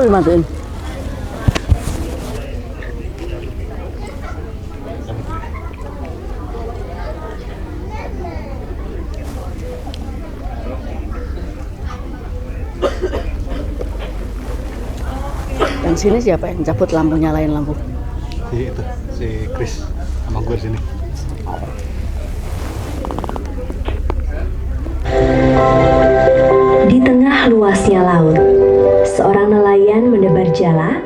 Betul dimatiin. Dan sini siapa yang cabut lampu, nyalain lampu? Si Chris sama gue di sini. Di tengah luasnya laut, seorang nelayan menebar jala,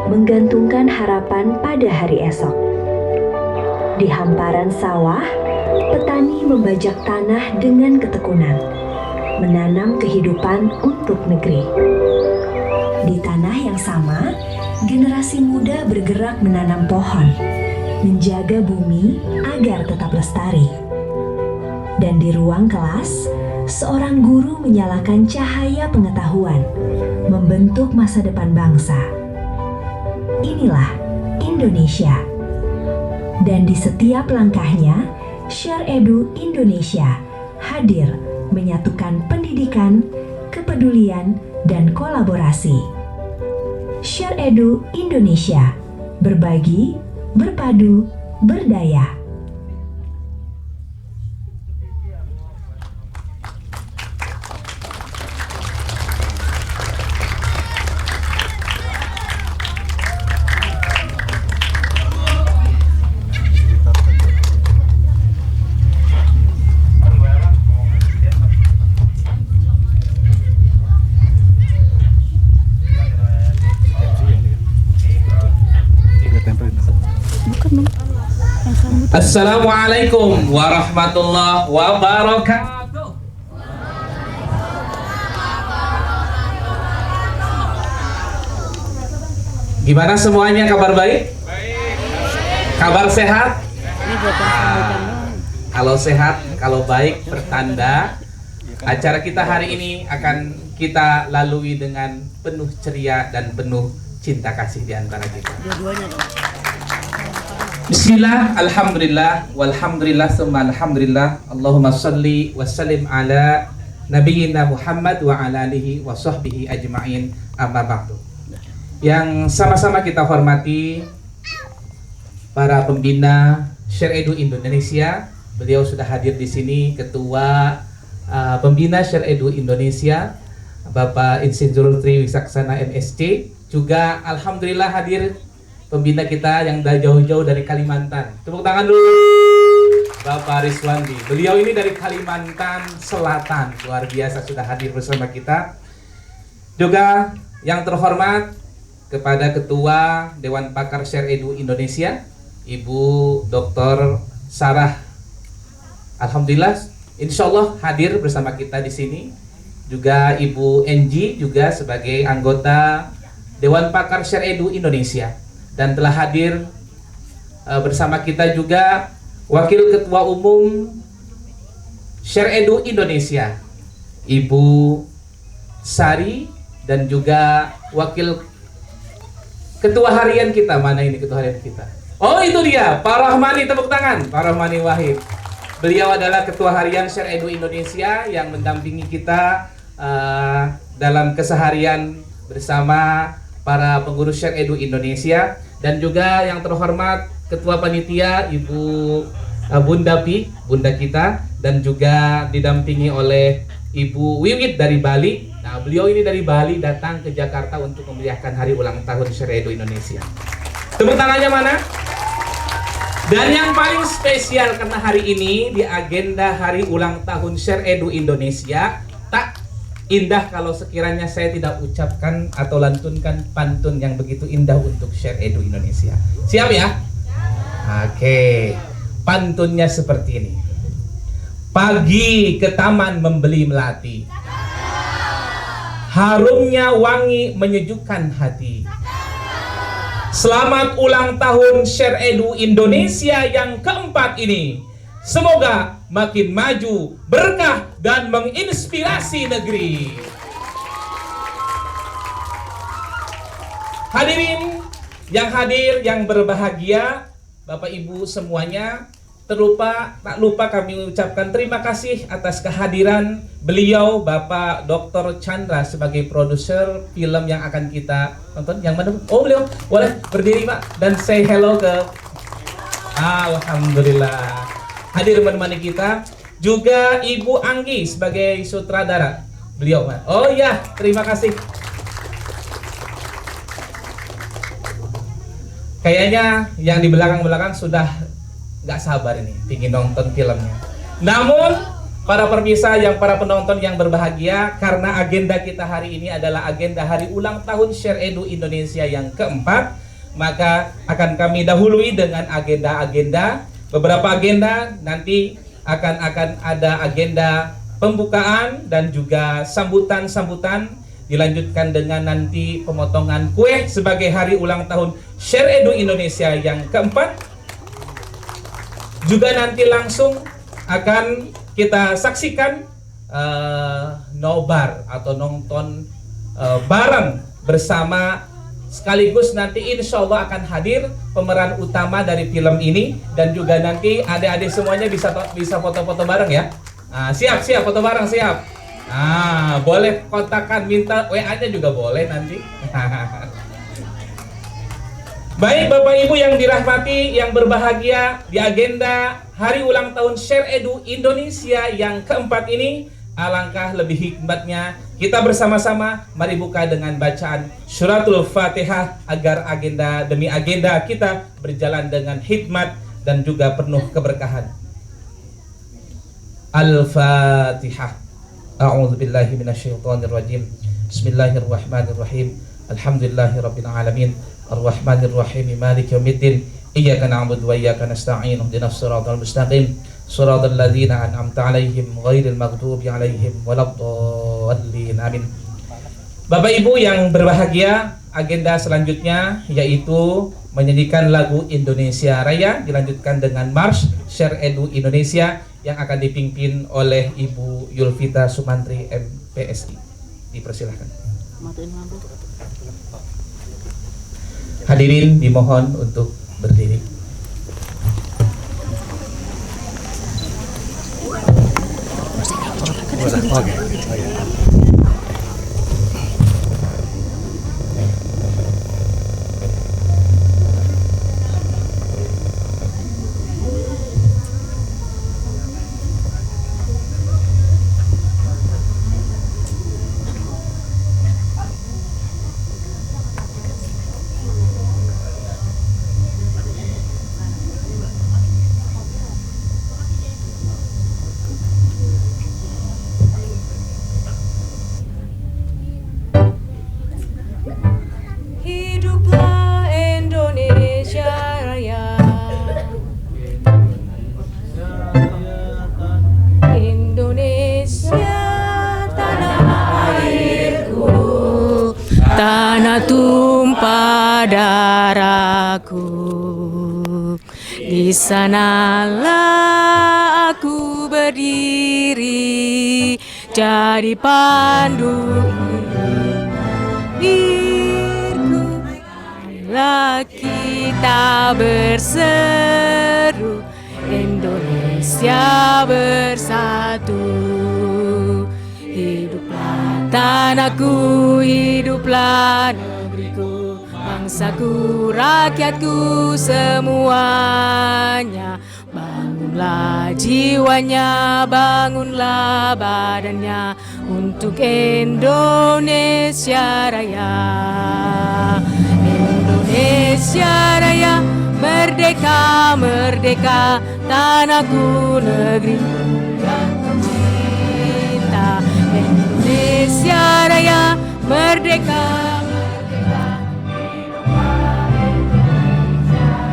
menggantungkan harapan pada hari esok. Di hamparan sawah, petani membajak tanah dengan ketekunan, menanam kehidupan untuk negeri. Di tanah yang sama, generasi muda bergerak menanam pohon, menjaga bumi agar tetap lestari. Dan di ruang kelas, seorang guru menyalakan cahaya pengetahuan, membentuk masa depan bangsa. Inilah Indonesia. Dan di setiap langkahnya, Share Edu Indonesia hadir menyatukan pendidikan, kepedulian, dan kolaborasi. Share Edu Indonesia, berbagi, berpadu, berdaya. Assalamualaikum warahmatullahi wabarakatuh. Gimana semuanya, kabar baik? Kabar sehat? Kalau sehat, kalau baik, pertanda acara kita hari ini akan kita lalui dengan penuh ceria dan penuh cinta kasih di antara kita. Bismillah, alhamdulillah, walhamdulillah, summa alhamdulillah. Allahumma salli wa sallim ala nabiyyina Muhammad wa ala alihi wa sahbihi ajma'in, amma ba'du. Yang sama-sama kita hormati para pembina Share Edu Indonesia. Beliau sudah hadir di sini, Ketua Pembina Share Edu Indonesia, Bapak Insinyur Tri Wisaksana MSc. Juga alhamdulillah hadir pembina kita yang dari jauh-jauh dari Kalimantan. Tepuk tangan dulu Bapak Rizwandi. Beliau ini dari Kalimantan Selatan. Luar biasa sudah hadir bersama kita. Juga yang terhormat kepada Ketua Dewan Pakar Share Edu Indonesia, Ibu Dr. Sarah. Alhamdulillah, insya Allah hadir bersama kita di sini. Juga Ibu Enji juga sebagai anggota Dewan Pakar Share Edu Indonesia. Dan telah hadir bersama kita juga Wakil Ketua Umum Share Edu Indonesia, Ibu Sari, dan juga Wakil Ketua Harian kita. Mana ini Ketua Harian kita? Oh, itu dia, Pak Rahmani, tepuk tangan. Pak Rahmani Wahid. Beliau adalah Ketua Harian Share Edu Indonesia yang mendampingi kita dalam keseharian bersama para pengurus Share Edu Indonesia. Dan juga yang terhormat Ketua Panitia Ibu Bunda Pi, Bunda kita, dan juga didampingi oleh Ibu Wiwit dari Bali. Nah, beliau ini dari Bali datang ke Jakarta untuk memeriahkan hari ulang tahun Share Edu Indonesia. Tepuk tangannya mana? Dan yang paling spesial karena hari ini di agenda hari ulang tahun Share Edu Indonesia, tak indah kalau sekiranya saya tidak ucapkan atau lantunkan pantun yang begitu indah untuk Share Edu Indonesia. Siap ya? Oke. Pantunnya seperti ini. Pagi ke taman membeli melati, harumnya wangi menyejukkan hati. Selamat ulang tahun Share Edu Indonesia yang keempat ini. Semoga makin maju, berkah, dan menginspirasi negeri. Hadirin yang hadir, yang berbahagia, Bapak Ibu semuanya, tak lupa kami ucapkan terima kasih atas kehadiran beliau Bapak Dr. Chandra sebagai produser film yang akan kita tonton. Yang mana? Oh, beliau boleh berdiri Pak dan say hello ke. Alhamdulillah hadir menemani kita. Juga Ibu Anggi sebagai sutradara. Beliau Pak. Oh ya, terima kasih. Kayaknya yang di belakang-belakang sudah nggak sabar ini, ingin nonton filmnya. Namun, para penonton yang berbahagia, karena agenda kita hari ini adalah agenda hari ulang tahun Share Edu Indonesia yang keempat, maka akan kami dahului dengan agenda-agenda. Beberapa agenda nanti akan ada agenda pembukaan dan juga sambutan-sambutan, dilanjutkan dengan nanti pemotongan kue sebagai hari ulang tahun Share Edu Indonesia yang keempat. Juga nanti langsung akan kita saksikan nobar atau nonton bareng bersama, sekaligus nanti insya Allah akan hadir pemeran utama dari film ini, dan juga nanti adik-adik semuanya bisa foto-foto bareng ya. Siap foto bareng siap. Boleh kontakkan, minta WA-nya juga boleh nanti. Baik Bapak Ibu yang dirahmati, yang berbahagia, di agenda hari ulang tahun Share Edu Indonesia yang keempat ini, alangkah lebih hikmatnya kita bersama-sama mari buka dengan bacaan Suratul Fatihah agar agenda demi agenda kita berjalan dengan hikmat dan juga penuh keberkahan. Al-Fatihah. A'udzubillahi minasyaitonirrajim. Bismillahirrahmanirrahim. Alhamdulillahirabbil alamin. Ar-Rahmanir-Rahim. Maliki yaumiddin. Iyyaka na'budu wa iyyaka nasta'in. Ihdinas siratal mustaqim. Shiratal ladzina an'amta 'alaihim ghairil maghdubi 'alaihim waladdallin. Amin. Bapak Ibu yang berbahagia, agenda selanjutnya yaitu menyanyikan lagu Indonesia Raya, dilanjutkan dengan March Share Edu Indonesia yang akan dipimpin oleh Ibu Yulvita Sumantri MPSI. Dipersilahkan. Matiin lampu. Hadirin dimohon untuk berdiri. Oke. Hiduplah Indonesia Raya. Indonesia tanah airku, tanah tumpah darahku. Di sanalah aku berdiri, jadi pandu hidupku. Bila kita berseru, Indonesia bersatu. Hiduplah tanahku, hiduplah negeriku, bangsaku, rakyatku semuanya. Bangunlah jiwanya, bangunlah badannya untuk Indonesia Raya. Indonesia Raya, merdeka, merdeka, tanahku, negeriku yang tercinta. Indonesia Raya, merdeka, merdeka, hiduplah Indonesia Raya.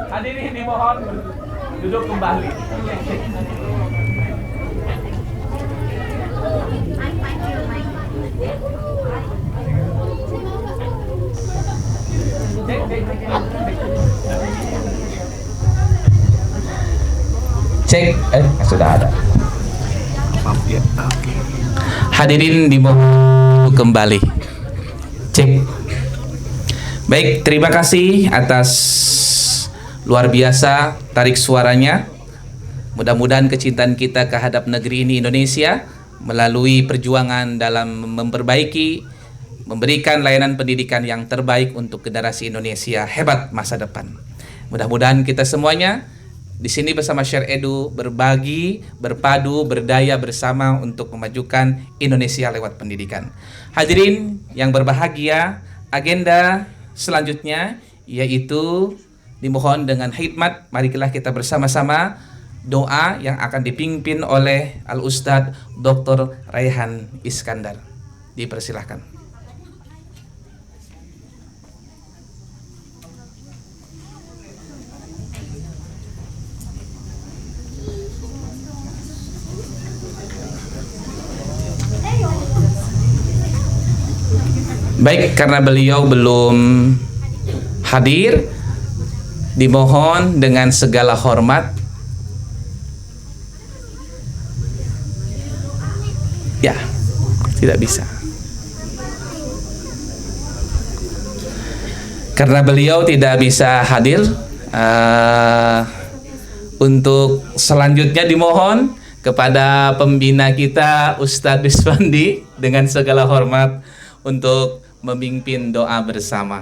Hadirin dimohon duduk kembali. Cek, sudah ada. Maaf ya. Oke. Hadirin dimohon kembali. Cek. Baik, terima kasih atas luar biasa tarik suaranya. Mudah-mudahan kecintaan kita terhadap negeri ini Indonesia melalui perjuangan dalam memperbaiki, memberikan layanan pendidikan yang terbaik untuk generasi Indonesia hebat masa depan. Mudah-mudahan kita semuanya di sini bersama Share Edu berbagi, berpadu, berdaya bersama untuk memajukan Indonesia lewat pendidikan. Hadirin yang berbahagia, agenda selanjutnya yaitu dimohon dengan hikmat, marilah kita bersama-sama doa yang akan dipimpin oleh Al-Ustadz Dr. Raihan Iskandar. Dipersilahkan. Baik, karena beliau belum hadir, dimohon dengan segala hormat. Ya, tidak bisa. Karena beliau tidak bisa hadir, untuk selanjutnya dimohon kepada pembina kita Ustadz Biswandi dengan segala hormat untuk memimpin doa bersama.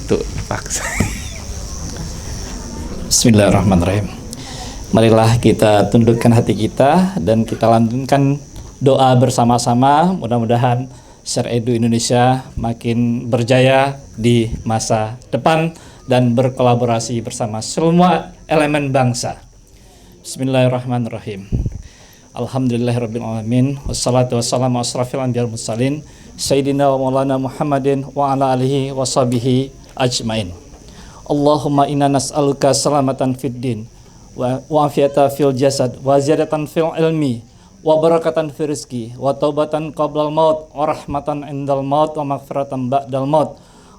Tuh, paksa. Bismillahirrahmanirrahim. Marilah kita tundukkan hati kita dan kita lantunkan doa bersama-sama. Mudah-mudahan Share Edu Indonesia makin berjaya di masa depan dan berkolaborasi bersama semua elemen bangsa. Bismillahirrahmanirrahim. Alhamdulillahirrabbilalamin. Wassalatu wassalamu asrafil anbiya wal mursalin Sayyidina wa maulana Muhammadin wa ala alihi wa sahbihi ajmain. Allahumma inna nas'aluka salamatan fid din wa afiyata fil jasad wa ziyadatan fil ilmi wa barakatan fi rizki wa taubatan qablal maut wa rahmatan indal maut wa maghfiratan ba'dal maut.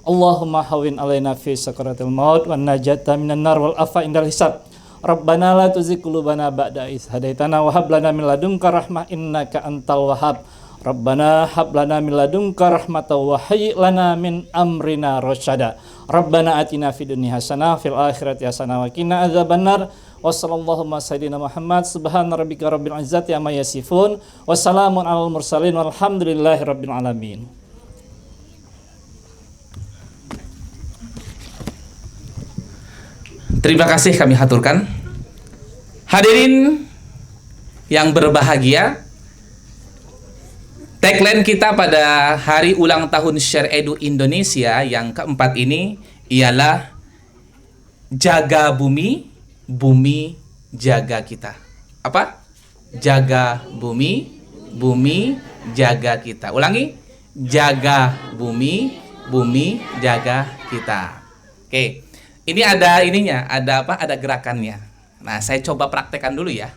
Allahumma hawin alaina fi sakaratil maut wa najata minan nar wal afa indal hisab. Rabbana la tuzigh qulubana ba'da idh hadaitana wa hab lana min ladunka rahmah innaka antal wahhab. Rabbana hab lana min ladunka rahmatan wa hayyi lana min amrina rasyada. Rabbana atina fid dunya hasanah fil akhirati hasanah wa qina adzabannar. Wassallallahu sayyidina Muhammad subhana rabbika rabbil izzati amma yasifun wassalamun alal mursalin walhamdulillahi rabbil alamin. Terima kasih kami haturkan. Hadirin yang berbahagia, tagline kita pada hari ulang tahun Share Edu Indonesia yang keempat ini ialah jaga bumi, bumi jaga kita. Apa? Jaga bumi, bumi jaga kita. Ulangi. Jaga bumi, bumi jaga kita. Oke. Ini ada ininya, ada apa? Ada gerakannya. Nah, saya coba praktekkan dulu ya.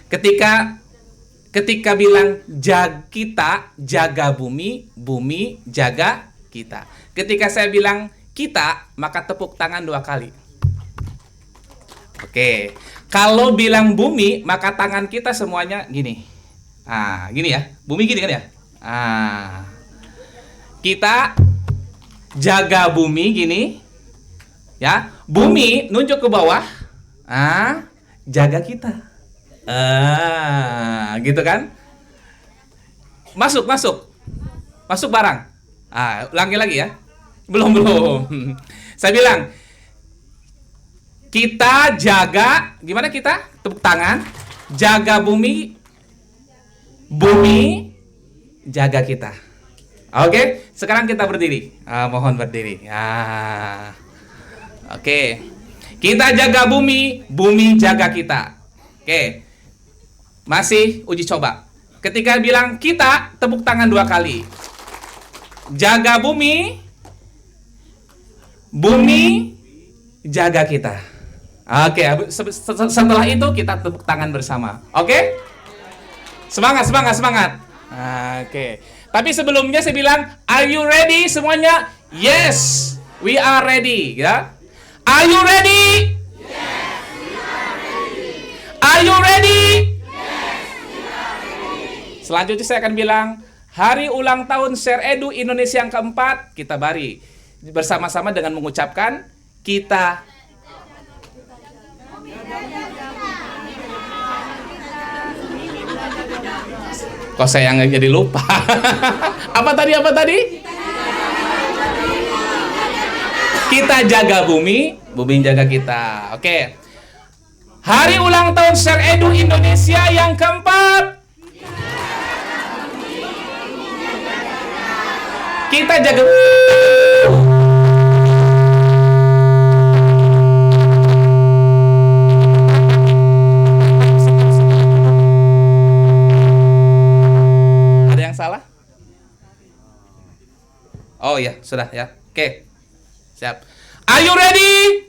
Ketika bilang kita jaga bumi, bumi jaga kita. Ketika saya bilang kita, maka tepuk tangan 2 kali. Oke, kalau bilang bumi, maka tangan kita semuanya gini. Gini ya, bumi gini kan ya. Kita jaga bumi gini, ya. Bumi nunjuk ke bawah, jaga kita. Gitu kan? Masuk barang. Ulangi lagi ya. Belum. Saya bilang kita jaga, gimana kita? Tepuk tangan. Jaga bumi, bumi jaga kita. Oke, sekarang kita berdiri. Mohon berdiri. Oke. Kita jaga bumi, bumi jaga kita. Oke. Masih uji coba. Ketika bilang kita, tepuk tangan 2 kali. Jaga bumi, bumi jaga kita. Oke, setelah itu kita tepuk tangan bersama. Oke? Semangat, semangat, semangat. Oke. Tapi sebelumnya saya bilang, are you ready semuanya? Yes, we are ready. Ya. Are you ready? Yes, we are ready. Are you ready? Yes, we are ready. Selanjutnya saya akan bilang, hari ulang tahun Share Edu Indonesia yang keempat, kita bari bersama-sama dengan mengucapkan kita. Kok saya nggak jadi lupa? Apa tadi? Kita jaga bumi, bumi jaga kita. Oke. Hari ulang tahun Share Edu Indonesia yang keempat. Kita jaga. Ada yang salah? Oh ya, sudah ya. Oke. Siap. Are you ready?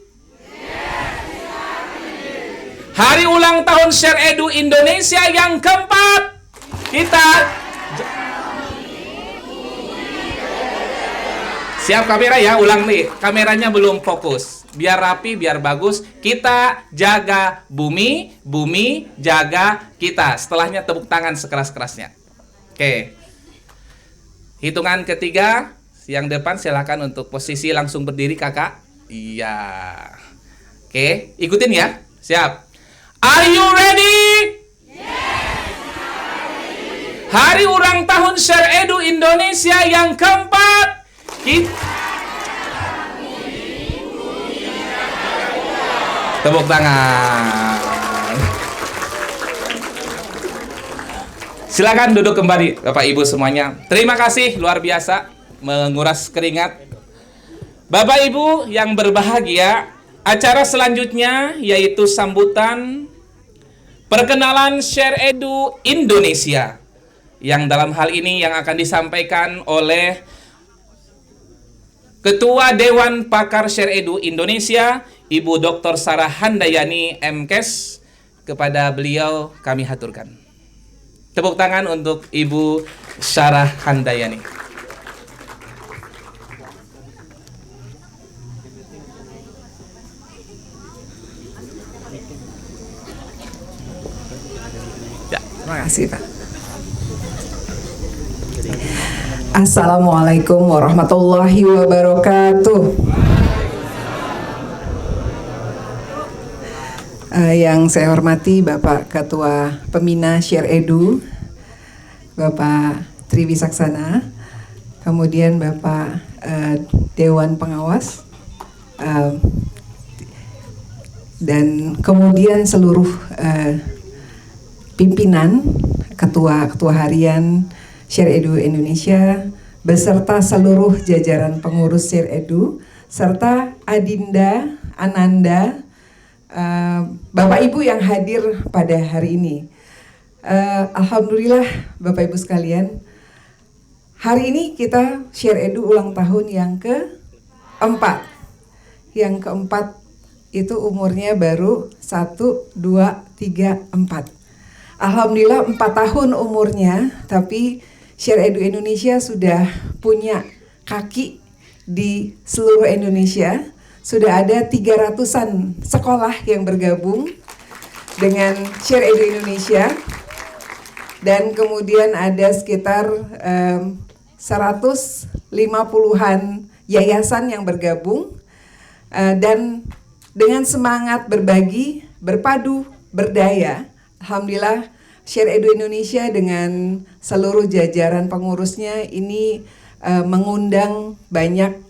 Hari ulang tahun Share Edu Indonesia yang keempat. Kita siap kamera ya, ulang nih. Kameranya belum fokus. Biar rapi, biar bagus. Kita jaga bumi, bumi jaga kita. Setelahnya tepuk tangan sekeras-kerasnya. Oke. Hitungan ketiga, yang depan silakan untuk posisi langsung berdiri kakak. Iya. Oke, ikutin ya. Siap. Are you ready? Hari ulang tahun Share Edu Indonesia yang keempat. Tepuk tangan. Silakan duduk kembali Bapak Ibu semuanya. Terima kasih luar biasa menguras keringat. Bapak Ibu yang berbahagia, acara selanjutnya yaitu sambutan perkenalan Share Edu Indonesia, yang dalam hal ini yang akan disampaikan oleh Ketua Dewan Pakar Share Edu Indonesia, Ibu Dr. Sarah Handayani MKes. Kepada beliau kami haturkan. Tepuk tangan untuk Ibu Sarah Handayani. Terima kasih Pak. Assalamualaikum warahmatullahi wabarakatuh. Yang saya hormati Bapak Ketua Pembina Share Edu, Bapak Tri Wisaksana, kemudian Bapak Dewan Pengawas, dan kemudian seluruh pimpinan, ketua harian Share Edu Indonesia, beserta seluruh jajaran pengurus Share Edu, serta Adinda, Ananda, Bapak Ibu yang hadir pada hari ini. Alhamdulillah Bapak Ibu sekalian, hari ini kita Share Edu ulang tahun yang keempat. Yang keempat itu umurnya baru 1, 2, 3, 4. Alhamdulillah 4 tahun umurnya, tapi Share Edu Indonesia sudah punya kaki di seluruh Indonesia. Sudah ada 300-an sekolah yang bergabung dengan Share Edu Indonesia. Dan kemudian ada sekitar 150-an yayasan yang bergabung. Dan dengan semangat berbagi, berpadu, berdaya, alhamdulillah Share Edu Indonesia dengan seluruh jajaran pengurusnya ini mengundang banyak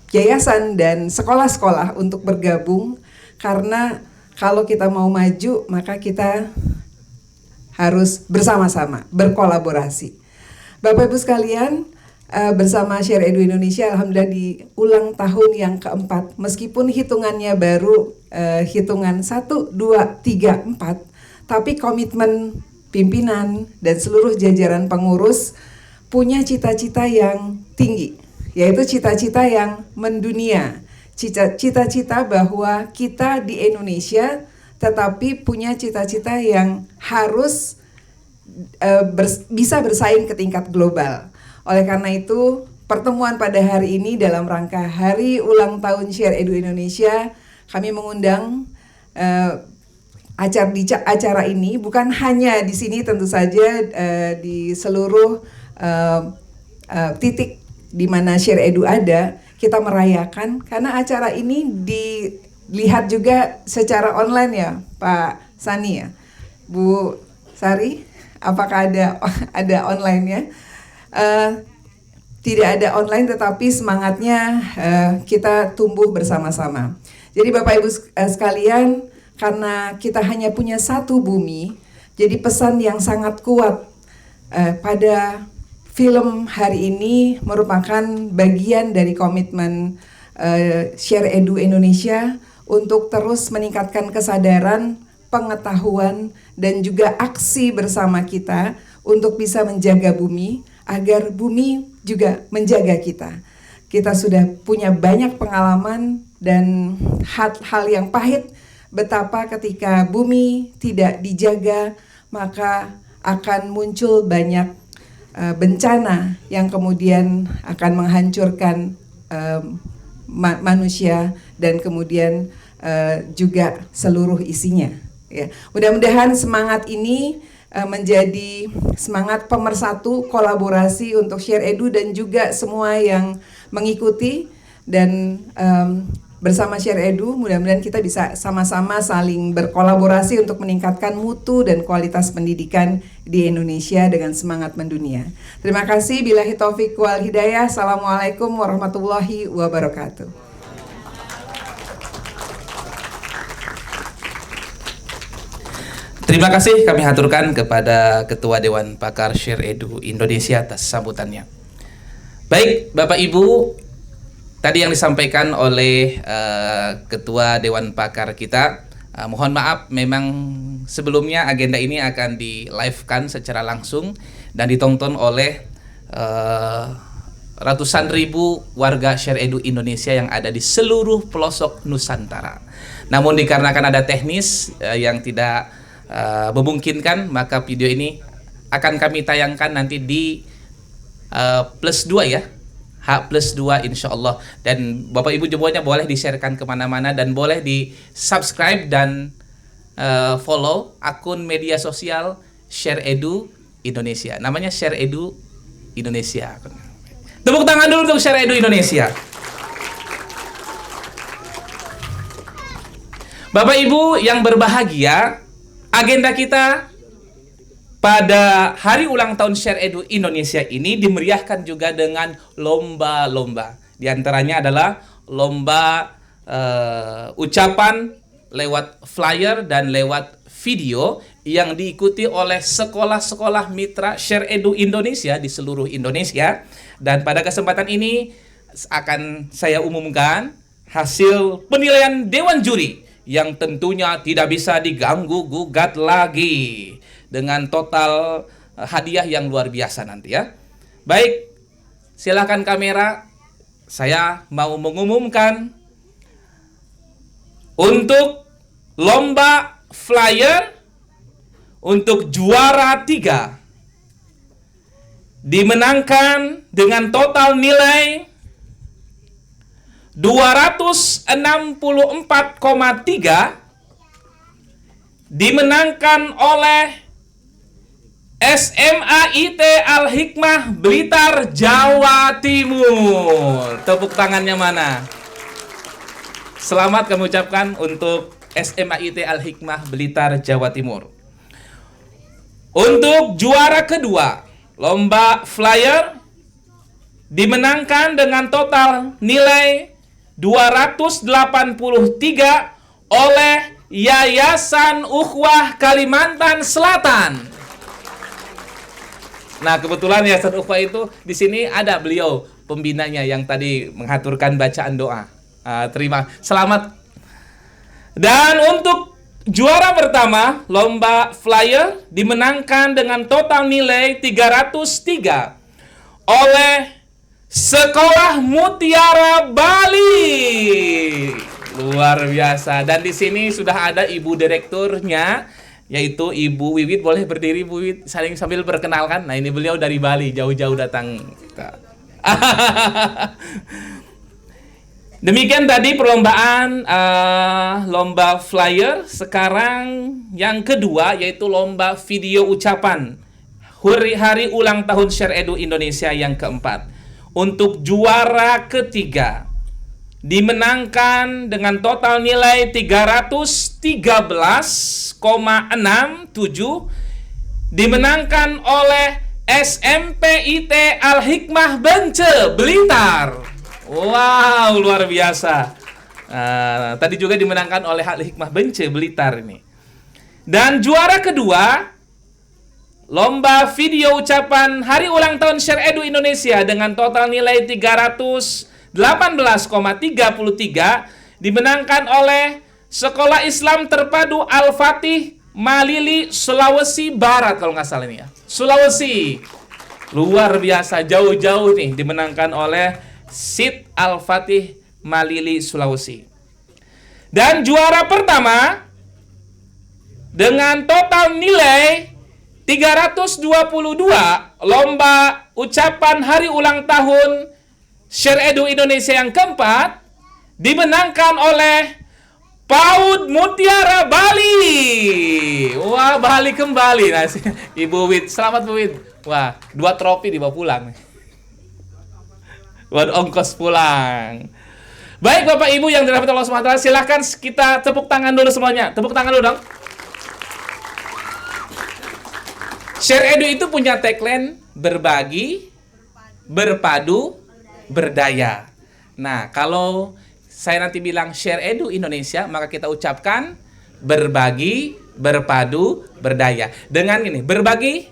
yayasan dan sekolah-sekolah untuk bergabung, karena kalau kita mau maju maka kita harus bersama-sama berkolaborasi. Bapak Ibu sekalian, bersama Share Edu Indonesia, alhamdulillah di ulang tahun yang keempat. Meskipun hitungannya baru hitungan 1, 2, 3, 4, tapi komitmen pimpinan dan seluruh jajaran pengurus punya cita-cita yang tinggi, yaitu cita-cita yang mendunia. Cita-cita bahwa kita di Indonesia tetapi punya cita-cita yang harus bisa bersaing ke tingkat global. Oleh karena itu, pertemuan pada hari ini dalam rangka Hari Ulang Tahun Share Edu Indonesia, kami mengundang acara ini bukan hanya di sini, tentu saja di seluruh titik di mana Share Edu ada, kita merayakan karena acara ini dilihat juga secara online ya, Pak Sani ya, Bu Sari, apakah ada online-nya? Tidak ada online, tetapi semangatnya kita tumbuh bersama-sama. Jadi Bapak Ibu sekalian, karena kita hanya punya satu bumi, jadi pesan yang sangat kuat pada film hari ini merupakan bagian dari komitmen Share Edu Indonesia untuk terus meningkatkan kesadaran, pengetahuan, dan juga aksi bersama kita untuk bisa menjaga bumi, agar bumi juga menjaga kita. Kita sudah punya banyak pengalaman dan hal yang pahit, betapa ketika bumi tidak dijaga, maka akan muncul banyak bencana yang kemudian akan menghancurkan manusia dan kemudian juga seluruh isinya. Ya. Mudah-mudahan semangat ini menjadi semangat pemersatu, kolaborasi untuk Share Edu dan juga semua yang mengikuti, dan bersama Share Edu mudah-mudahan kita bisa sama-sama saling berkolaborasi untuk meningkatkan mutu dan kualitas pendidikan di Indonesia dengan semangat mendunia. Terima kasih. Billahi taufiq wal hidayah. Assalamualaikum warahmatullahi wabarakatuh. Terima kasih kami haturkan kepada Ketua Dewan Pakar Share Edu Indonesia atas sambutannya. Baik, Bapak Ibu, tadi yang disampaikan oleh Ketua Dewan Pakar kita, mohon maaf memang sebelumnya agenda ini akan di-live-kan secara langsung dan ditonton oleh ratusan ribu warga Share Edu Indonesia yang ada di seluruh pelosok Nusantara. Namun dikarenakan ada teknis yang tidak memungkinkan, maka video ini akan kami tayangkan nanti di +2 ya, H+2 insya Allah. Dan Bapak Ibu semuanya boleh di-sharekan kemana-mana dan boleh di-subscribe dan follow akun media sosial Share Edu Indonesia. Namanya Share Edu Indonesia. Tepuk tangan dulu untuk Share Edu Indonesia. Bapak Ibu yang berbahagia, agenda kita pada hari ulang tahun Share Edu Indonesia ini dimeriahkan juga dengan lomba-lomba. Di antaranya adalah lomba ucapan lewat flyer dan lewat video yang diikuti oleh sekolah-sekolah mitra Share Edu Indonesia di seluruh Indonesia. Dan pada kesempatan ini akan saya umumkan hasil penilaian Dewan Juri yang tentunya tidak bisa diganggu-gugat lagi dengan total hadiah yang luar biasa nanti ya. Baik, silakan kamera. Saya mau mengumumkan untuk lomba flyer untuk juara 3 dimenangkan dengan total nilai 264,3 dimenangkan oleh SMA IT Al-Hikmah Blitar, Jawa Timur. Tepuk tangannya mana? Selamat kami ucapkan untuk SMA IT Al-Hikmah Blitar, Jawa Timur. Untuk juara kedua, lomba flyer dimenangkan dengan total nilai 283 oleh Yayasan Ukhuwah Kalimantan Selatan. Nah, kebetulan Yayasan UFA itu di sini ada beliau pembinanya yang tadi mengaturkan bacaan doa. Selamat. Dan untuk juara pertama, lomba flyer dimenangkan dengan total nilai 303 oleh Sekolah Mutiara Bali. Luar biasa. Dan di sini sudah ada ibu direkturnya, yaitu Ibu Wiwit. Boleh berdiri Bu Wiwit, saling sambil perkenalkan. Nah, ini beliau dari Bali, jauh-jauh datang. Demikian tadi perlombaan lomba flyer. Sekarang yang kedua yaitu lomba video ucapan hari ulang tahun Share Edu Indonesia yang keempat. Untuk juara ketiga dimenangkan dengan total nilai 313,67, dimenangkan oleh SMPIT Al-Hikmah Bence Blitar. Wow, luar biasa. Tadi juga dimenangkan oleh Al-Hikmah Bence Blitar ini. Dan juara kedua, lomba video ucapan hari ulang tahun Share Edu Indonesia dengan total nilai 318,33 dimenangkan oleh Sekolah Islam Terpadu Al-Fatih Malili, Sulawesi Barat kalau nggak salah ini ya. Sulawesi. Luar biasa, jauh-jauh nih dimenangkan oleh SID Al-Fatih Malili, Sulawesi. Dan juara pertama dengan total nilai 322 lomba ucapan hari ulang tahun Share Edu Indonesia yang keempat dimenangkan oleh PAUD Mutiara Bali. Wah, Bali kembali. Nah, Ibu Wid, selamat Bu Wid. Wah, 2 trofi dibawa pulang. Buat ongkos pulang. Baik Bapak Ibu yang dirahmati Allah SWT, silahkan kita tepuk tangan dulu semuanya. Tepuk tangan dulu dong. Share Edu itu punya tagline berbagi, berpadu, berdaya. Nah, kalau saya nanti bilang Share Edu Indonesia, maka kita ucapkan berbagi, berpadu, berdaya. Dengan gini, berbagi.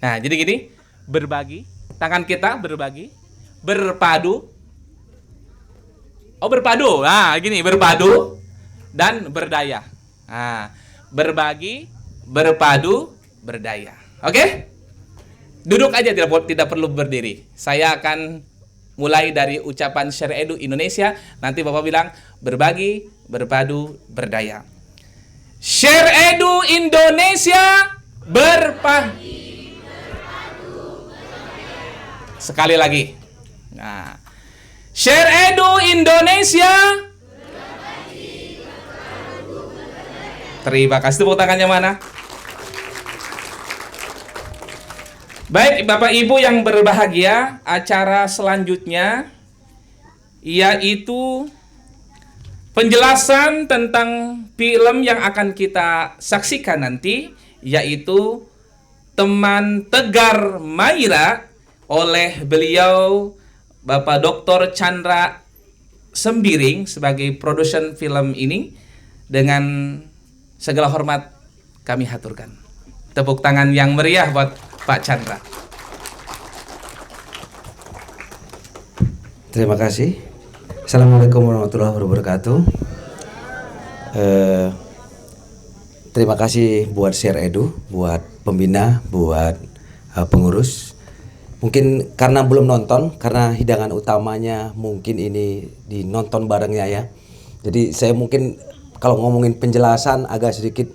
Nah, jadi gini, berbagi. Tangan kita berbagi, berpadu. Oh, berpadu. Nah, gini, berpadu dan berdaya. Nah, berbagi, berpadu, berdaya. Oke? Duduk aja, tidak perlu berdiri. Saya akan mulai dari ucapan Share Edu Indonesia. Nanti Bapak bilang berbagi, berpadu, berdaya. Share Edu Indonesia berpadu. Sekali lagi. Nah, Share Edu Indonesia. Terima kasih. Tepuk tangannya mana? Baik, Bapak Ibu yang berbahagia, acara selanjutnya yaitu penjelasan tentang film yang akan kita saksikan nanti, yaitu Teman Tegar Maira oleh beliau Bapak Dr. Chandra Sembiring sebagai produsen film ini. Dengan segala hormat kami haturkan. Tepuk tangan yang meriah buat Pak Chandra. Terima kasih. Assalamualaikum warahmatullahi wabarakatuh. Terima kasih buat Share Edu, buat pembina, buat pengurus. Mungkin karena belum nonton, karena hidangan utamanya mungkin ini dinonton barengnya ya. Jadi saya mungkin kalau ngomongin penjelasan agak sedikit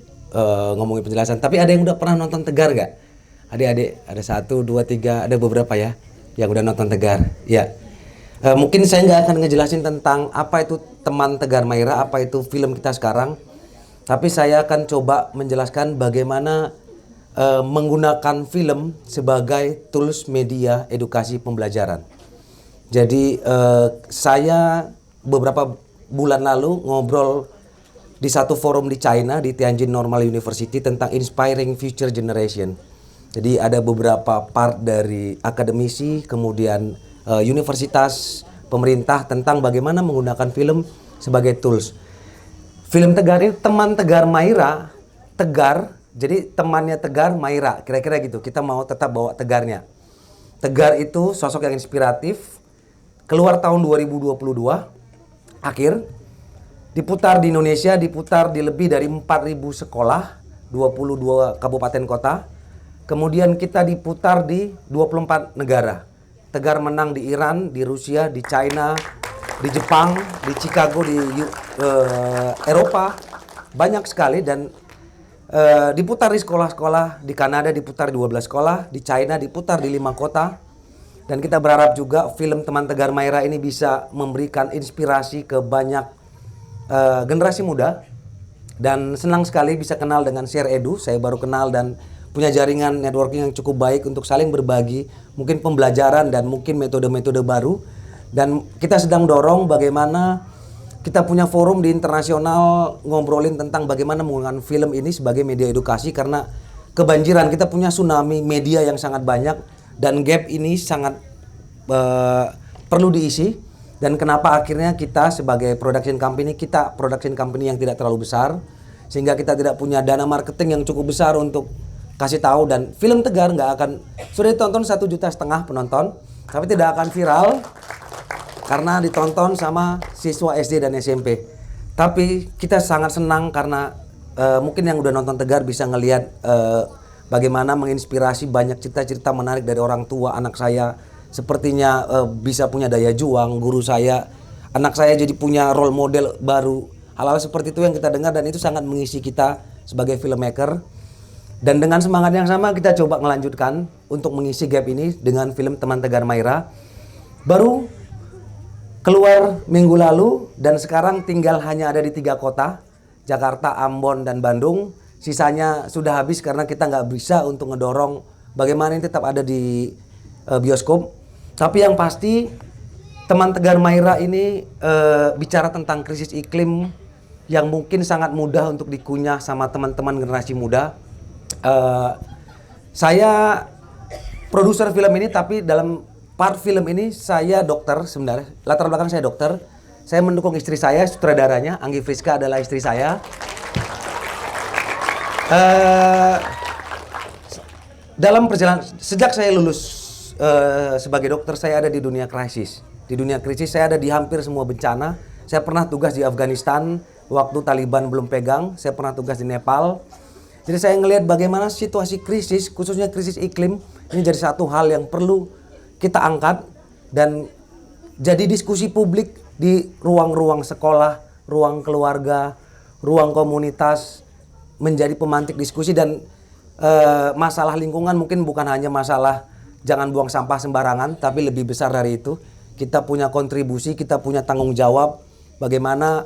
ngomongin penjelasan. Tapi ada yang udah pernah nonton Tegar nggak? Adik-adik, ada 1, 2, 3, ada beberapa ya yang udah nonton Tegar. Ya, mungkin saya nggak akan ngejelasin tentang apa itu Teman Tegar Maira, apa itu film kita sekarang. Tapi saya akan coba menjelaskan bagaimana menggunakan film sebagai tools media edukasi pembelajaran. Jadi saya beberapa bulan lalu ngobrol di satu forum di China, di Tianjin Normal University, tentang Inspiring Future Generation. Jadi ada beberapa part dari akademisi, kemudian universitas, pemerintah tentang bagaimana menggunakan film sebagai tools. Film Tegar ini, Teman Tegar Maira, Tegar Jadi temannya Tegar, Maira, kira-kira gitu. Kita mau tetap bawa Tegarnya. Tegar itu sosok yang inspiratif. Keluar tahun 2022, akhir. Diputar di Indonesia, diputar di lebih dari 4.000 sekolah, 22 kabupaten kota. Kemudian kita diputar di 24 negara. Tegar menang di Iran, di Rusia, di China, di Jepang, di Chicago, di Eropa. Banyak sekali dan diputar di sekolah-sekolah. Di Kanada diputar di 12 sekolah, di China diputar di 5 kota. Dan kita berharap juga film Teman Tegar Maira ini bisa memberikan inspirasi ke banyak generasi muda. Dan senang sekali bisa kenal dengan Share Edu. Saya baru kenal dan punya jaringan networking yang cukup baik untuk saling berbagi mungkin pembelajaran dan mungkin metode-metode baru. Dan kita sedang dorong bagaimana kita punya forum di internasional ngobrolin tentang bagaimana menggunakan film ini sebagai media edukasi, karena kebanjiran, kita punya tsunami media yang sangat banyak dan gap ini sangat perlu diisi. Dan kenapa akhirnya kita sebagai production company, kita production company yang tidak terlalu besar, sehingga kita tidak punya dana marketing yang cukup besar untuk kasih tahu. Dan film Tegar nggak akan, sudah ditonton 1,5 juta penonton, tapi tidak akan viral karena ditonton sama siswa SD dan SMP. Tapi kita sangat senang karena mungkin yang udah nonton Tegar bisa ngelihat bagaimana menginspirasi banyak cerita-cerita menarik dari orang tua. Anak saya sepertinya bisa punya daya juang, guru saya, anak saya jadi punya role model baru. Hal-hal seperti itu yang kita dengar dan itu sangat mengisi kita sebagai filmmaker. Dan dengan semangat yang sama kita coba melanjutkan untuk mengisi gap ini dengan film Teman Tegar Maira. Baru keluar minggu lalu dan sekarang tinggal hanya ada di 3 kota, Jakarta, Ambon, dan Bandung. Sisanya sudah habis karena kita nggak bisa untuk ngedorong bagaimana ini tetap ada di bioskop. Tapi yang pasti Teman Tegar Maira ini bicara tentang krisis iklim yang mungkin sangat mudah untuk dikunyah sama teman-teman generasi muda. Saya produser film ini, tapi dalam part film ini saya dokter sebenarnya. Latar belakang saya dokter. Saya mendukung istri saya, sutradaranya Anggi Friska adalah istri saya. Dalam perjalanan sejak saya lulus sebagai dokter, saya ada di dunia krisis. Di dunia krisis saya ada di hampir semua bencana. Saya pernah tugas di Afghanistan waktu Taliban belum pegang. Saya pernah tugas di Nepal. Jadi saya ngelihat bagaimana situasi krisis, khususnya krisis iklim, ini jadi satu hal yang perlu kita angkat dan jadi diskusi publik di ruang-ruang sekolah, ruang keluarga, ruang komunitas, menjadi pemantik diskusi. Dan masalah lingkungan mungkin bukan hanya masalah jangan buang sampah sembarangan, tapi lebih besar dari itu. Kita punya kontribusi, kita punya tanggung jawab bagaimana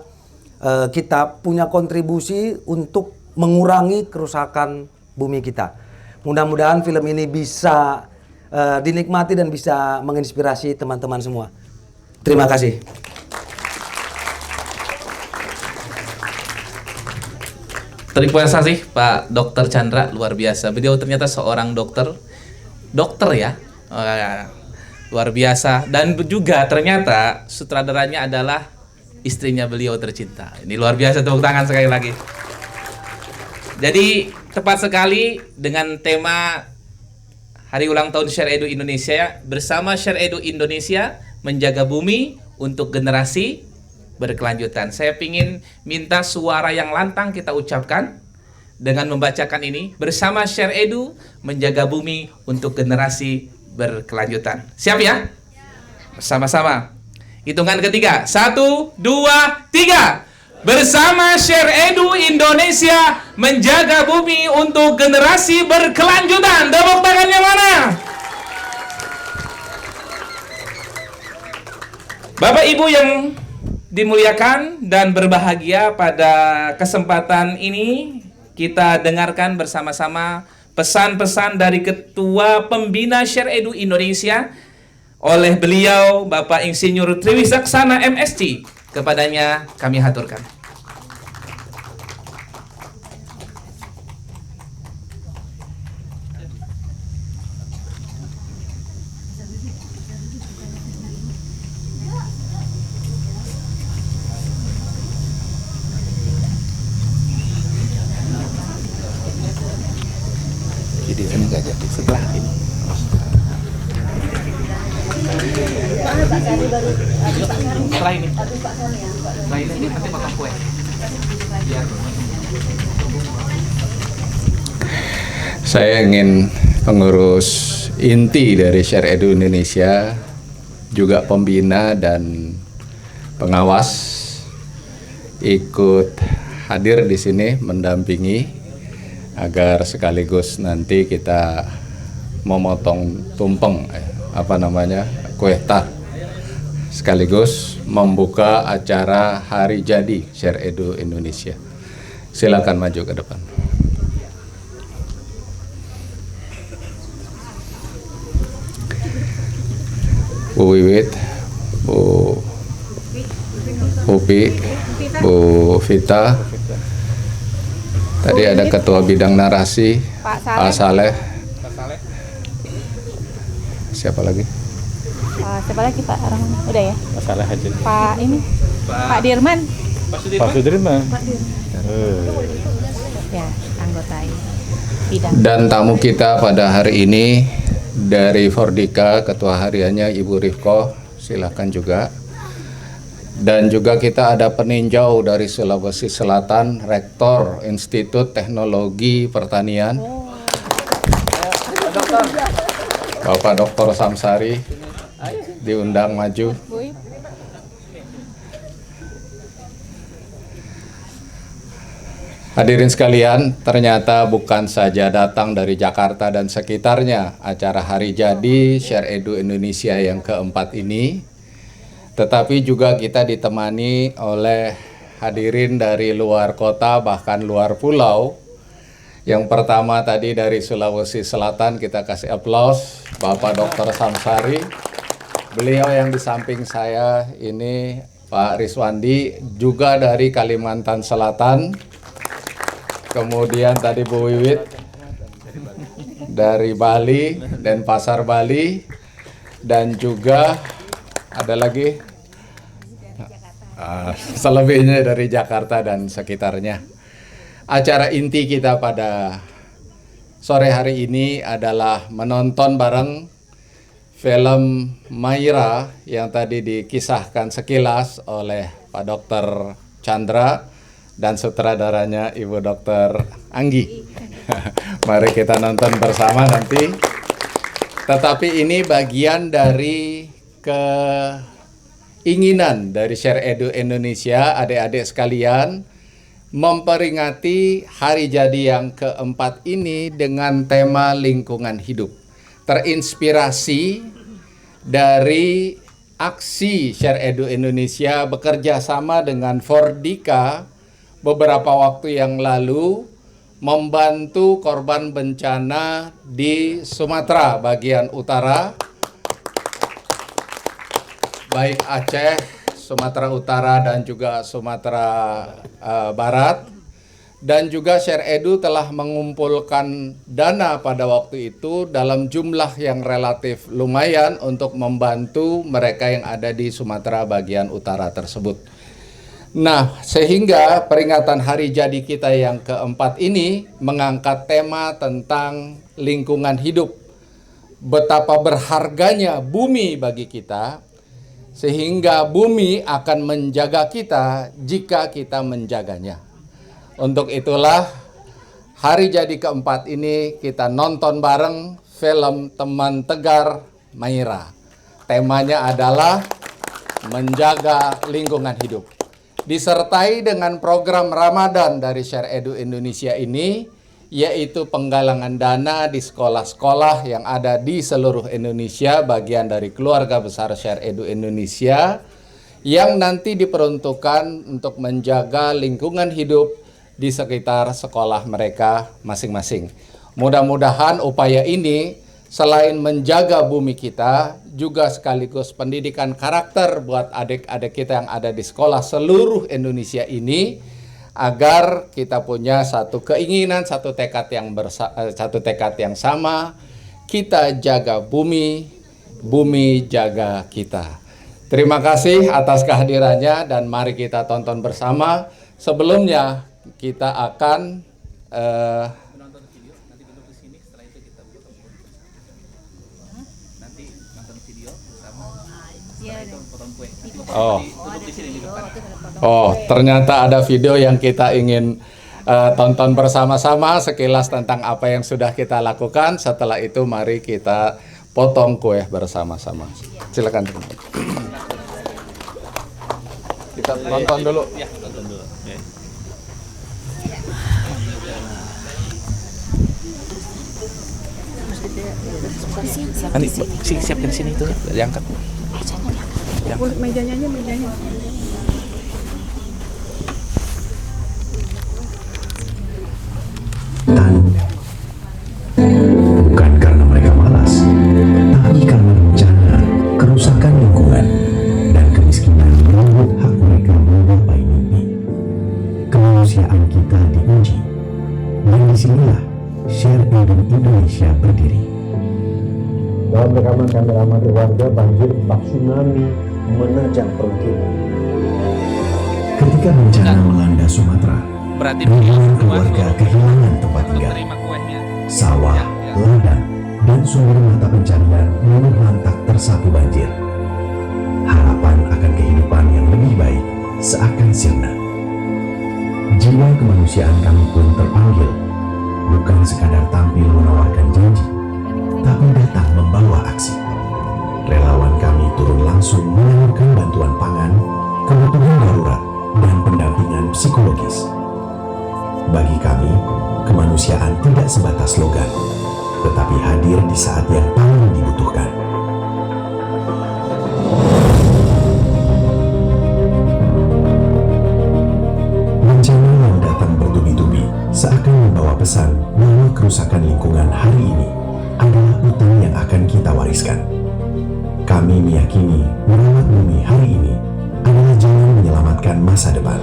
kita punya kontribusi untuk mengurangi kerusakan bumi kita. Mudah-mudahan film ini bisa dinikmati dan bisa menginspirasi teman-teman semua. Terima kasih. Terima kasih Pak Dr. Chandra, luar biasa. Beliau ternyata seorang dokter ya, luar biasa. Dan juga ternyata sutradaranya adalah istrinya beliau tercinta. Ini luar biasa, tepuk tangan sekali lagi. Jadi tepat sekali dengan tema Hari Ulang Tahun Share Edu Indonesia. Bersama Share Edu Indonesia menjaga bumi untuk generasi berkelanjutan. Saya ingin minta suara yang lantang kita ucapkan dengan membacakan ini. Bersama Share Edu menjaga bumi untuk generasi berkelanjutan. Siap ya? Bersama-sama. Hitungan ketiga. 1, 2, 3. Bersama Share Edu Indonesia menjaga bumi untuk generasi berkelanjutan. Tepuk tangannya mana? Bapak Ibu yang dimuliakan dan berbahagia, pada kesempatan ini kita dengarkan bersama-sama pesan-pesan dari Ketua Pembina Share Edu Indonesia oleh beliau Bapak Insinyur Triwisaksana MSc. Kepadanya kami haturkan. Setelah ini. Setelah ini nanti potong kue. Biar. Saya ingin pengurus inti dari Share Edu Indonesia, juga pembina dan pengawas ikut hadir di sini mendampingi agar sekaligus nanti kita memotong tumpeng kue tar, sekaligus membuka acara hari jadi Share Edu Indonesia. Silakan maju ke depan. Bu Wiwit, Bu Upi, Bu Vita. Tadi ada Ketua Bidang Narasi, Pak Saleh. Siapa lagi? Siapa lagi Pak Rahman? Udah ya? Pak Saleh aja. Pak ini? Pak Dirman. Pak Sudirman. Ya, anggota ini. Bidang. Dan tamu kita pada hari ini dari Fordika, Ketua Hariannya Ibu Rifko, silakan juga. Dan juga kita ada peninjau dari Sulawesi Selatan, Rektor Institut Teknologi Pertanian, Bapak Dr. Samsari, diundang maju. Hadirin sekalian, ternyata bukan saja datang dari Jakarta dan sekitarnya acara Hari Jadi Share Edu Indonesia yang keempat ini, tetapi juga kita ditemani oleh hadirin dari luar kota bahkan luar pulau. Yang pertama tadi dari Sulawesi Selatan, kita kasih aplaus Bapak Dr. Samsari. Beliau yang di samping saya ini Pak Riswandi, juga dari Kalimantan Selatan. Kemudian tadi Bu Wiwit dari Bali dan Pasar Bali, dan juga ada lagi selebihnya dari Jakarta dan sekitarnya. Acara inti kita pada sore hari ini adalah menonton bareng film Maira yang tadi dikisahkan sekilas oleh Pak Dr. Chandra dan sutradaranya Ibu Dr. Anggi. Mari kita nonton bersama nanti. Tetapi ini bagian dari keinginan dari Share Edu Indonesia, adik-adik sekalian, memperingati hari jadi yang keempat ini dengan tema lingkungan hidup. Terinspirasi dari aksi Share Edu Indonesia bekerja sama dengan Fordika beberapa waktu yang lalu membantu korban bencana di Sumatera bagian utara, baik Aceh, Sumatera Utara dan juga Sumatera Barat. Dan juga Share Edu telah mengumpulkan dana pada waktu itu dalam jumlah yang relatif lumayan untuk membantu mereka yang ada di Sumatera bagian utara tersebut. Nah, sehingga peringatan hari jadi kita yang keempat ini mengangkat tema tentang lingkungan hidup. Betapa berharganya bumi bagi kita, sehingga bumi akan menjaga kita jika kita menjaganya. Untuk itulah hari jadi keempat ini kita nonton bareng film Teman Tegar Maira. Temanya adalah menjaga lingkungan hidup. Disertai dengan program Ramadan dari Share Edu Indonesia ini, yaitu penggalangan dana di sekolah-sekolah yang ada di seluruh Indonesia, bagian dari keluarga besar Share Edu Indonesia, yang nanti diperuntukkan untuk menjaga lingkungan hidup di sekitar sekolah mereka masing-masing. Mudah-mudahan upaya ini selain menjaga bumi kita, juga sekaligus pendidikan karakter buat adik-adik kita yang ada di sekolah seluruh Indonesia ini, agar kita punya satu keinginan, satu tekad yang sama. Kita jaga bumi, bumi jaga kita. Terima kasih atas kehadirannya dan mari kita tonton bersama. Sebelumnya kita akan potong kue. Oh, ternyata ada video yang kita ingin tonton bersama-sama sekilas tentang apa yang sudah kita lakukan. Setelah itu mari kita potong kue bersama-sama. Silakan. Kita tonton dulu. Nanti siapkan sini itu, diangkat. Mejanya. Bukan karena mereka malas, tapi karena bencana, kerusakan lingkungan, dan kemiskinan merenggut hak mereka menggapai mimpi. Kemanusiaan kita diuji, dan disinilah Share Edu Indonesia berdiri. Dalam rekaman kamera amatir warga, banjir bak tsunami menerjang permukiman. Ketika bencana melanda Sumatera, ribuan keluarga kehilangan tempat tinggal. Sawah, ladang, dan sumber mata pencarian luluh lantak tersapu banjir. Harapan akan kehidupan yang lebih baik seakan sirna. Jiwa kemanusiaan kami pun terpanggil, bukan sekadar tampil menawarkan janji, tapi datang membawa aksi. Relawan kami turun langsung menyalurkan bantuan pangan, kebutuhan darurat, dan pendampingan psikologis. Bagi kami, kemanusiaan tidak sebatas slogan, tetapi hadir di saat yang paling dibutuhkan. Bencana yang datang bertubi-tubi seakan membawa pesan bahwa kerusakan lingkungan hari ini adalah utang yang akan kita wariskan. Kami meyakini merawat bumi hari ini adalah jalan menyelamatkan masa depan.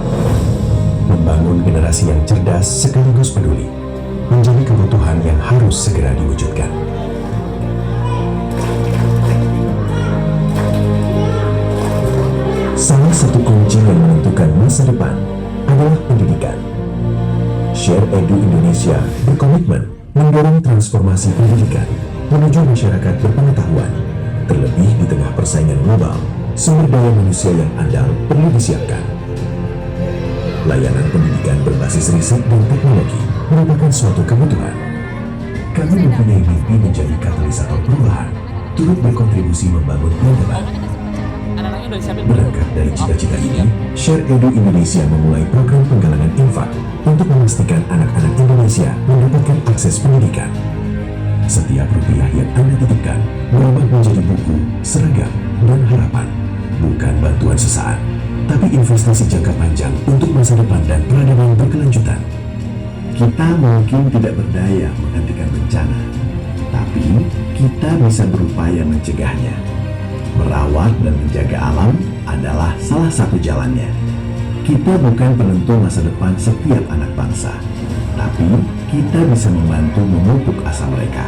Membangun generasi yang cerdas sekaligus peduli menjadi kebutuhan yang harus segera diwujudkan. Salah satu kunci yang menentukan masa depan adalah pendidikan. Share Edu Indonesia berkomitmen mendorong transformasi pendidikan menuju masyarakat berpengetahuan. Terlebih di tengah persaingan global, sumber daya manusia yang andal perlu disiapkan. Layanan pendidikan berbasis riset dan teknologi merupakan suatu kebutuhan. Kami mempunyai mimpi menjadi katalisator perubahan, turut berkontribusi membangun peradaban. Berangkat dari cita-cita ini, Share Edu Indonesia memulai program penggalangan infak untuk memastikan anak-anak Indonesia mendapatkan akses pendidikan. Setiap rupiah yang Anda titipkan berubah menjadi buku, seragam, dan harapan. Bukan bantuan sesaat, tapi investasi jangka panjang untuk masa depan dan peradaban berkelanjutan. Kita mungkin tidak berdaya menghentikan bencana, tapi kita bisa berupaya mencegahnya. Merawat dan menjaga alam adalah salah satu jalannya. Kita bukan penentu masa depan setiap anak bangsa, tapi kita bisa membantu memupuk asa mereka.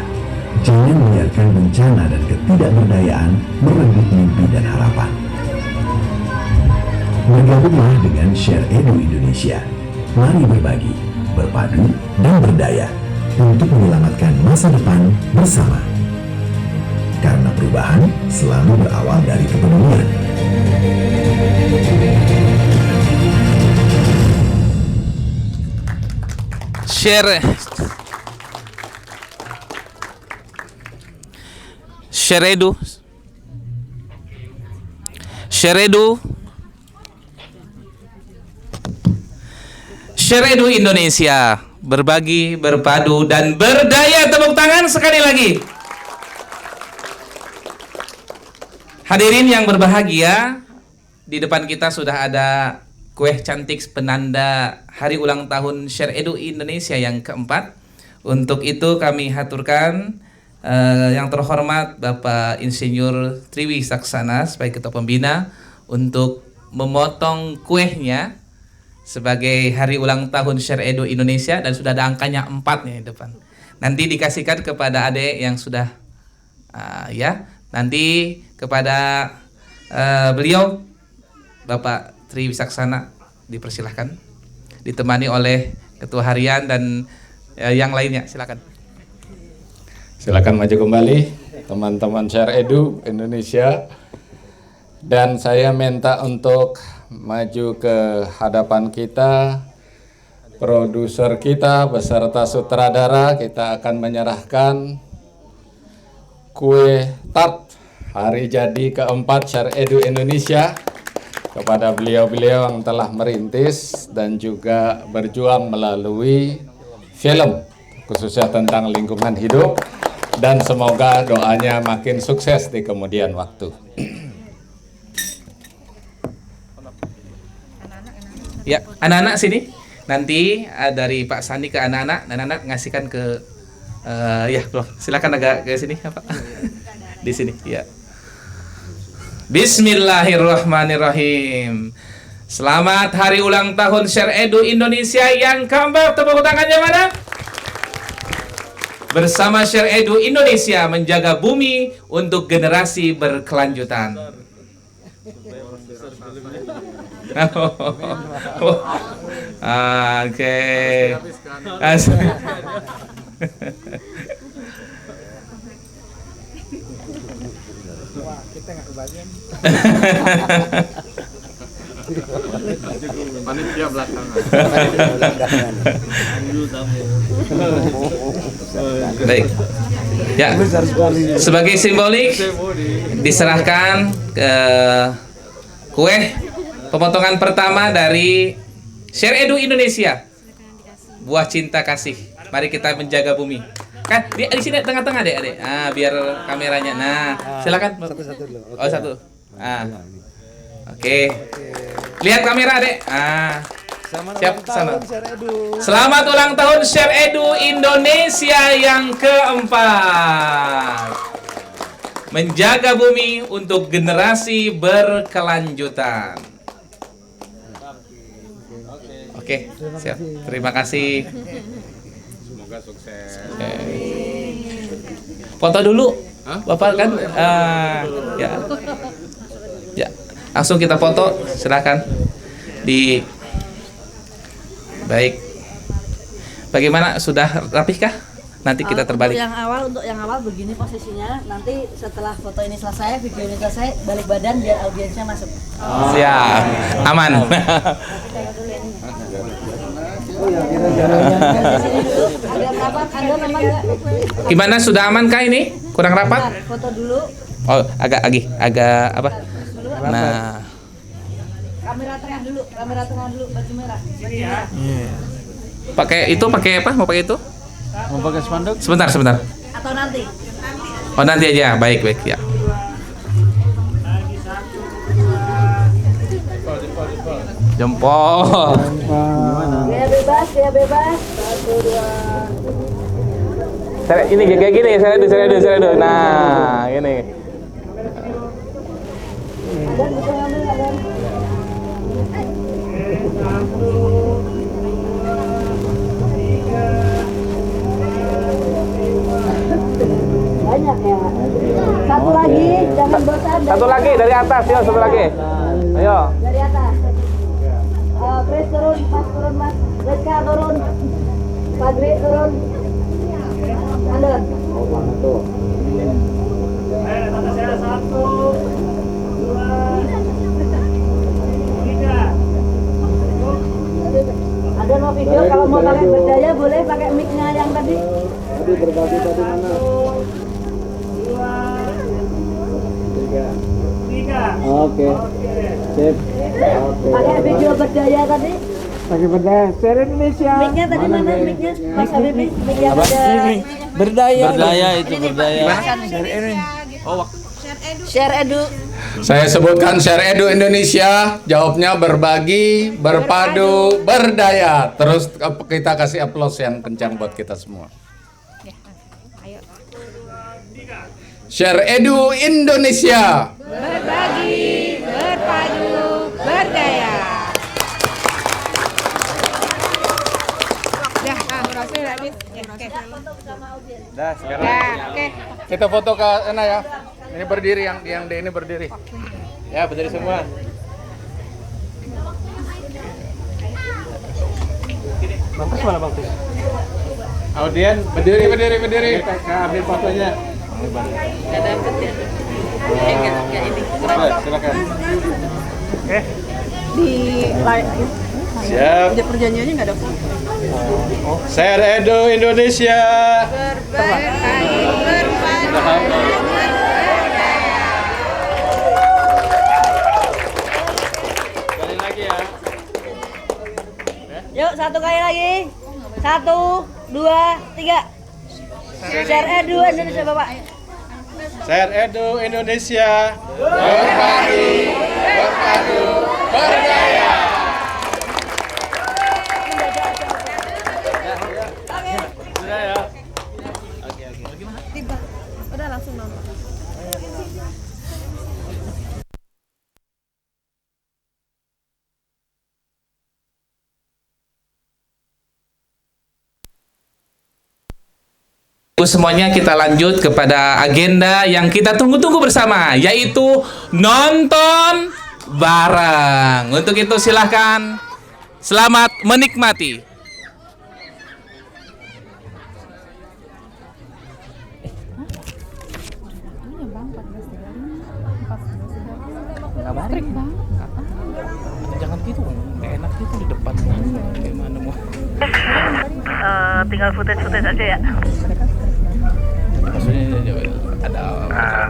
Jangan biarkan bencana dan ketidakberdayaan merenggut mimpi dan harapan. Bergabunglah dengan Share Edu Indonesia. Mari berbagi, berpadu, dan berdaya untuk menyelamatkan masa depan bersama. Karena perubahan selalu berawal dari kepedulian. Share Edu Indonesia, berbagi, berpadu, dan berdaya. Tepuk tangan sekali lagi. Hadirin yang berbahagia, di depan kita sudah ada kue cantik penanda hari ulang tahun Share Edu Indonesia yang keempat. Untuk itu kami haturkan yang terhormat Bapak Insinyur Triwi Saksana sebagai Ketua Pembina untuk memotong kuehnya sebagai hari ulang tahun Share Edu Indonesia, dan sudah ada angkanya 4 nih di depan. Nanti dikasihkan kepada adik yang sudah nanti kepada beliau Bapak Tri Wisaksana dipersilahkan ditemani oleh Ketua Harian dan yang lainnya. Silakan. Silakan maju kembali teman-teman Share Edu Indonesia. Dan saya minta untuk maju ke hadapan kita, produser kita beserta sutradara. Kita akan menyerahkan kue tart hari jadi keempat Share Edu Indonesia kepada beliau-beliau yang telah merintis dan juga berjuang melalui film khususnya tentang lingkungan hidup, dan semoga doanya makin sukses di kemudian waktu. Ya, anak-anak sini. Nanti dari Pak Sandi ke anak-anak ngasihkan ke ya, Prof. Silakan agak ke sini, Pak. Di sini, ya. Bismillahirrahmanirrahim. Selamat hari ulang tahun Share Edu Indonesia yang keempat. Tepuk tangannya mana? Bersama Share Edu Indonesia menjaga bumi untuk generasi berkelanjutan. Oke. Panitia belakangan. Baik. Ya. Sebagai simbolik diserahkan ke kue pemotongan pertama dari Share Edu Indonesia. Buah cinta kasih. Mari kita menjaga bumi. Kan di sini tengah-tengah deh, Adek. Ah, biar kameranya. Nah, silakan. Satu-satu dulu. Oh, satu. Ah. Oke. Lihat kamera, Adek. Ah. Siap sana. Selamat ulang tahun Share Edu Indonesia yang keempat. Menjaga bumi untuk generasi berkelanjutan. Oke, siap. Terima kasih. Semoga sukses. Foto dulu, Bapak kan? Ya, ya. Langsung kita foto, silakan. Baik. Bagaimana? Sudah rapihkah? Nanti kita terbalik. Untuk yang awal begini posisinya. Nanti setelah foto ini selesai, video ini selesai, balik badan biar audiensnya masuk. Siap, aman. Gimana, sudah amankah ini? Kurang rapat? Foto dulu. Oh, agak apa? Nah, Kamera tengah dulu, baju merah. pakai apa? Mau pakai itu? Mau pakai spanduk? Sebentar. Atau nanti? Oh, nanti aja. Baik ya. Jempol. Gaya bebas. 1, 2. Ini kayak gini, saya dulu. Nah, gini. Banyak ya. Satu lagi, jangan bosan. Satu lagi dari atas, ya, satu lagi. Ayo. Dari atas. Chris turun, Mas. Rizka turun. Fadri turun. Anda. Saya 1, 2, 3. Ada mau video, kalau mau pakai berdaya boleh pakai mic-nya yang tadi. Tadi berbagi tadi mana? 3. Oke. Sip. Pakai video berdaya tadi. Pakai berdaya. Share Indonesia. Mic-nya tadi mana? Mic-nya Mas Habibi. Mic-nya ada. Berdaya itu berdaya. Share Edu. Saya sebutkan Share Edu Indonesia, jawabnya berbagi, berpadu, berdaya. Terus kita kasih aplaus yang kencang buat kita semua. Share Edu Indonesia. Berbagi, berpadu, berdaya. Dah, sekarang. Oke. Kita foto ke Ena ya. Ini berdiri, yang di ini berdiri. Ya, berdiri semua. Bang Kris mana, Bang Kris? Audien, berdiri. Kita ambil fotonya. Nggak dapet ya. Silakan. Oke. Di Siap. Ada perjanjiannya nggak ada foto. Share Edu Indonesia. Sekali lagi ya. Yuk, satu kali lagi. 1, 2, 3. Share Edu Indonesia, Bapak. Share Edu Indonesia. Berbagi, berpadu, berdaya. Sudah ya. Udah langsung nonton. Semuanya kita lanjut kepada agenda yang kita tunggu-tunggu bersama, yaitu nonton bareng. Untuk itu silahkan selamat menikmati. Jangan gitu, nggak enak gitu di depan. Gimana mau? Tinggal footage aja ya. Maksudnya ada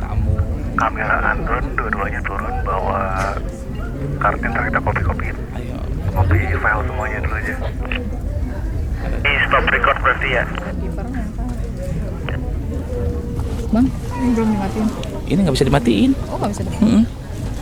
tamu. Kamera Andron dua-duanya turun, bawa kartin, ntar kita copy-copyin. Ayo. Copy file semuanya dulu aja. Ini stop record berarti ya? Bang, ini belum dimatiin. Ini nggak bisa dimatiin. Oh, nggak bisa dimatiin.